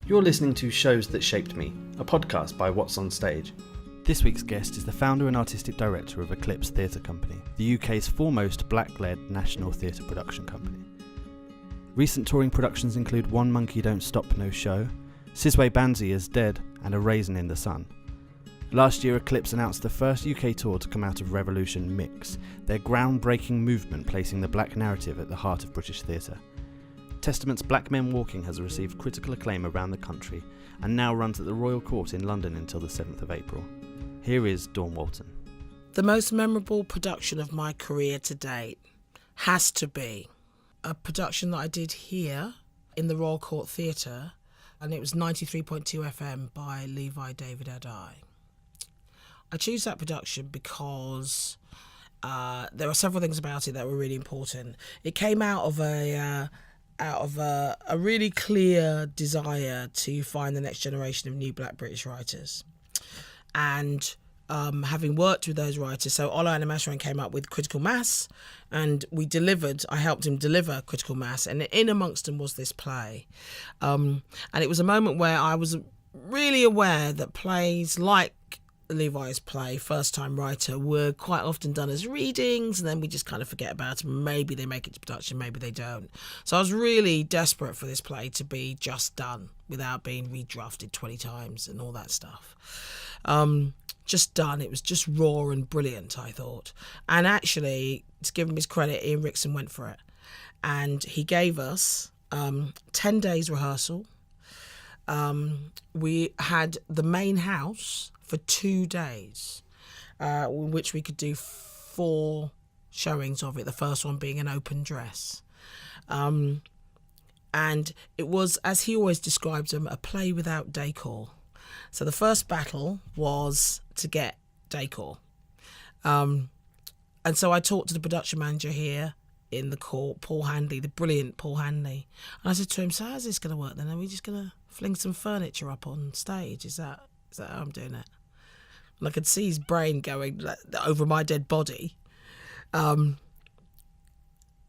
You're listening to Shows That Shaped Me, a podcast by WhatsOnStage. This week's guest is the founder and artistic director of Eclipse Theatre Company, the UK's foremost black-led national theatre production company. Recent touring productions include One Monkey Don't Stop No Show, Sizwe Banzi as Dead and A Raisin in the Sun. Last year, Eclipse announced the first UK tour to come out of Revolution Mix, their groundbreaking movement placing the black narrative at the heart of British theatre. Testament's Black Men Walking has received critical acclaim around the country and now runs at the Royal Court in London until the 7th of April. Here is Dawn Walton. The most memorable production of my career to date has to be a production that I did here in the Royal Court Theatre, and it was 93.2 FM by Levi David Adai. I choose that production because there are several things about it that were really important. It came out of a really clear desire to find the next generation of new black British writers. And having worked with those writers, so Ola Anamasharan came up with Critical Mass, and I helped him deliver Critical Mass, and in amongst them was this play. And it was a moment where I was really aware that plays like Levi's play, First Time Writer, were quite often done as readings, and then we just kind of forget about them. Maybe they make it to production, maybe they don't. So I was really desperate for this play to be just done without being redrafted 20 times and all that stuff. Just done. It was just raw and brilliant, I thought. And actually, to give him his credit, Ian Rickson went for it. And he gave us 10 days rehearsal. We had the main house for 2 days, in which we could do 4 showings of it, the first one being an open dress. And it was, as he always describes them, a play without decor. So the first battle was to get decor. And so I talked to the production manager here in the court, Paul Handley, the brilliant Paul Handley. And I said to him, so how's this going to work then? Are we just going to fling some furniture up on stage? Is that how I'm doing it? And I could see his brain going over my dead body. But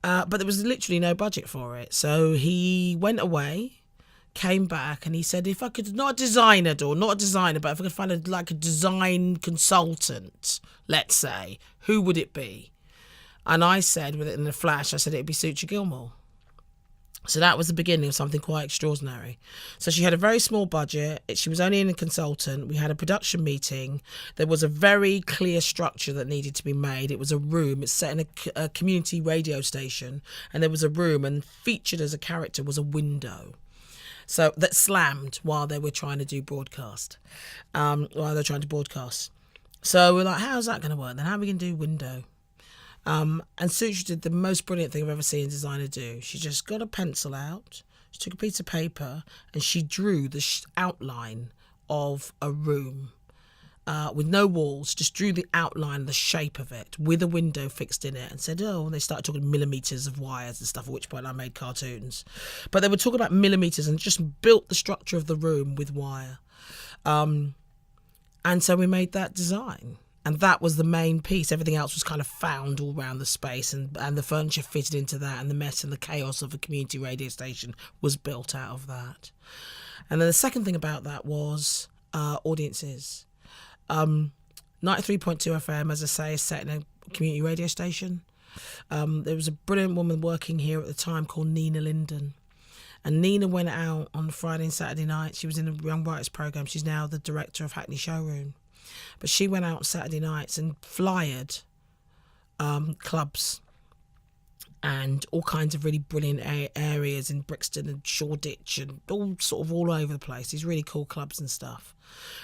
there was literally no budget for it. So he went away, came back, and he said, if I could, not a designer, but if I could find a design consultant, let's say, who would it be? And I said, with it in a flash, I said it'd be Sucha Gilmore. So that was the beginning of something quite extraordinary. So she had a very small budget. She was only in a consultant. We had a production meeting. There was a very clear structure that needed to be made. It was a room. It's set in a community radio station. And there was a room, and featured as a character was a window. So that slammed while they were trying to do broadcast. So we're like, how's that going to work then? How are we going to do window? And Sucha did the most brilliant thing I've ever seen a designer do. She just got a pencil out, she took a piece of paper, and she drew the outline of a room with no walls, just drew the outline, the shape of it, with a window fixed in it, and said, and they started talking millimetres of wires and stuff, at which point I made cartoons. But they were talking about millimetres and just built the structure of the room with wire. And so we made that design. And that was the main piece. Everything else was kind of found all around the space, and the furniture fitted into that, and the mess and the chaos of a community radio station was built out of that. And then the second thing about that was audiences. 93.2 FM, as I say, is set in a community radio station. There was a brilliant woman working here at the time called Nina Linden. And Nina went out on Friday and Saturday night. She was in a Young Writers programme. She's now the director of Hackney Showroom. But she went out Saturday nights and flyered clubs and all kinds of really brilliant areas in Brixton and Shoreditch and all over the place. These really cool clubs and stuff.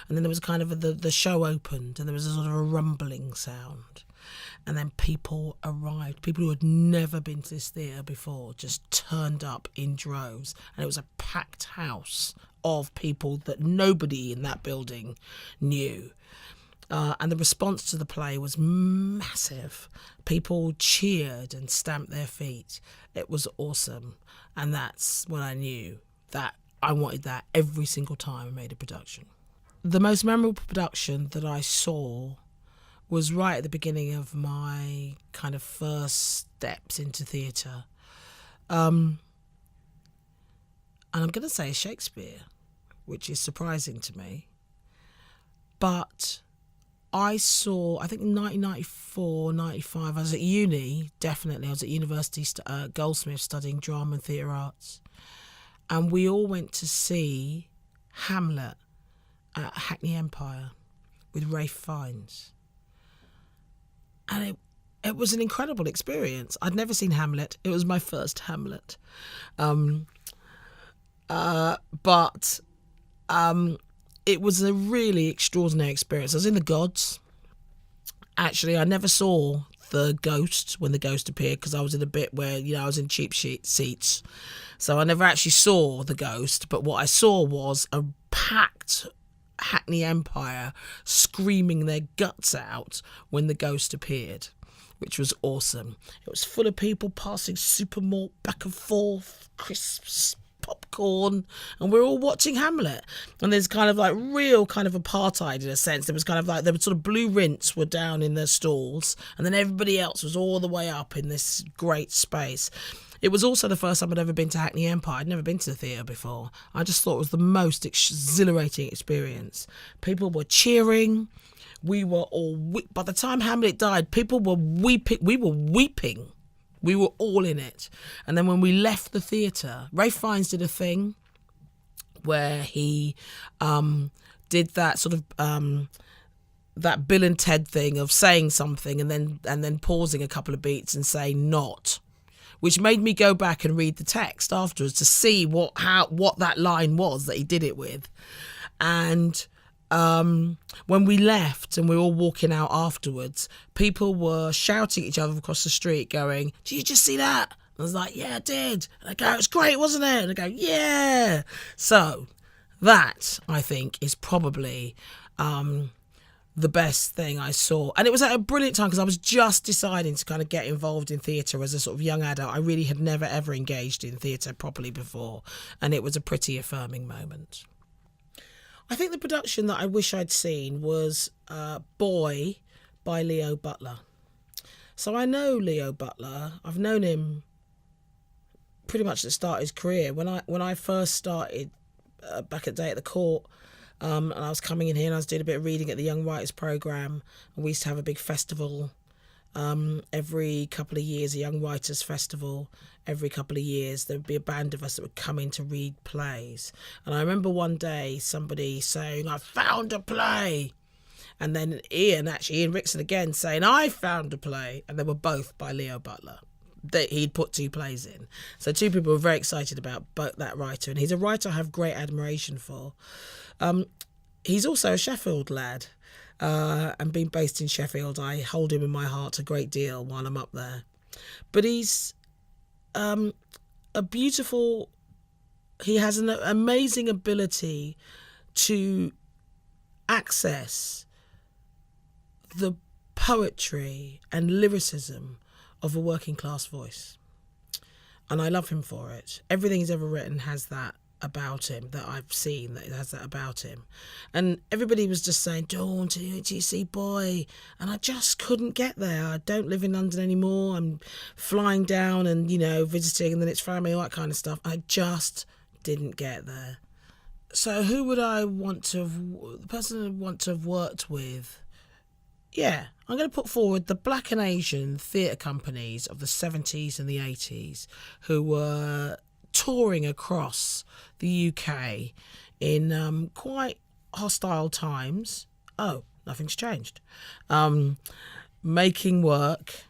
And then there was kind of the show opened, and there was a sort of a rumbling sound. And then people arrived. People who had never been to this theatre before just turned up in droves. And it was a packed house of people that nobody in that building knew. And the response to the play was massive. People cheered and stamped their feet. It was awesome. And that's when I knew that I wanted that every single time I made a production. The most memorable production that I saw was right at the beginning of my kind of first steps into theatre. And I'm going to say Shakespeare. which is surprising to me. But I saw, I think in 1994, 95, I was at uni, definitely. I was at university, Goldsmith, studying drama and theatre arts. And we all went to see Hamlet at Hackney Empire with Ralph Fiennes. And it was an incredible experience. I'd never seen Hamlet. It was my first Hamlet. But it was a really extraordinary experience. I was in the gods. Actually, I never saw the ghost when the ghost appeared because I was in a bit where, I was in cheap seats. So I never actually saw the ghost. But what I saw was a packed Hackney Empire screaming their guts out when the ghost appeared, which was awesome. It was full of people passing super malt back and forth, crisps, popcorn, and we're all watching Hamlet. And there's kind of like real kind of apartheid in a sense. There was kind of like, there were sort of blue rints were down in their stalls, and then everybody else was all the way up in this great space. It was also the first time I'd ever been to Hackney Empire. I'd never been to the theatre before. I just thought it was the most exhilarating experience. People were cheering. We were all, by the time Hamlet died, people were weeping. We were weeping. We were all in it. And then when we left the theatre, Ralph Fiennes did a thing where he did that sort of that Bill and Ted thing of saying something and then pausing a couple of beats and saying not, which made me go back and read the text afterwards to see what that line was that he did it with. And when we left and we were all walking out afterwards, people were shouting at each other across the street going, "Did you just see that?" I was like, "Yeah, I did." And I go, "It was great, wasn't it?" And I go, "Yeah." So that, I think, is probably the best thing I saw. And it was at a brilliant time because I was just deciding to kind of get involved in theatre as a sort of young adult. I really had never, ever engaged in theatre properly before. And it was a pretty affirming moment. I think the production that I wish I'd seen was Boy by Leo Butler. So I know Leo Butler. I've known him pretty much at the start of his career. When I first started back at Day at the Court, and I was coming in here and I was doing a bit of reading at the Young Writers Programme, and we used to have a big festival every couple of years, a Young Writers Festival. Every couple of years there would be a band of us that would come in to read plays. And I remember one day somebody saying, "I found a play." And then Ian Rickson again saying, "I found a play." And they were both by Leo Butler. He'd put two plays in. So two people were very excited about that writer. And he's a writer I have great admiration for. He's also a Sheffield lad. And being based in Sheffield, I hold him in my heart a great deal while I'm up there. But he's he has an amazing ability to access the poetry and lyricism of a working class voice. And I love him for it. Everything he's ever written has that about him, that I've seen, that it has that about him. And everybody was just saying, "Dawn, do you see Boy?" And I just couldn't get there. I don't live in London anymore. I'm flying down and, visiting, and then it's family, all that kind of stuff. I just didn't get there. So who would I want to have, the person I'd want to have worked with? Yeah, I'm going to put forward the Black and Asian theatre companies of the 70s and the 80s who were touring across the UK in quite hostile times. Oh, nothing's changed. Making work,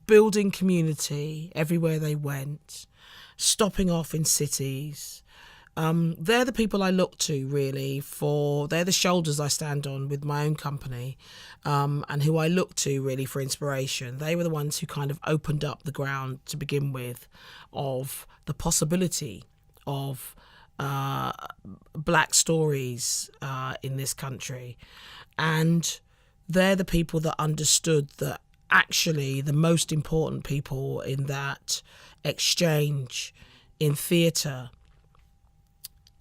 building community everywhere they went, stopping off in cities. They're the people I look to, really, they're the shoulders I stand on with my own company, and who I look to, really, for inspiration. They were the ones who kind of opened up the ground to begin with of the possibility of black stories in this country. And they're the people that understood that actually the most important people in that exchange in theatre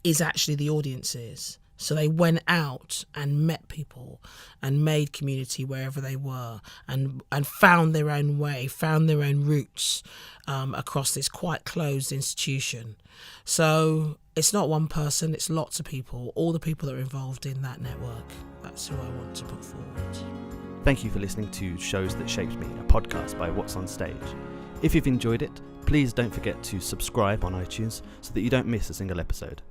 is actually the audiences. So they went out and met people and made community wherever they were, and found their own way, found their own roots across this quite closed institution. So It's not one person, it's lots of people, all the people that are involved in that network. That's who I want to put forward. Thank you for listening to Shows That Shaped Me, a podcast by WhatsOnStage. If you've enjoyed it, please don't forget to subscribe on iTunes so that you don't miss a single episode.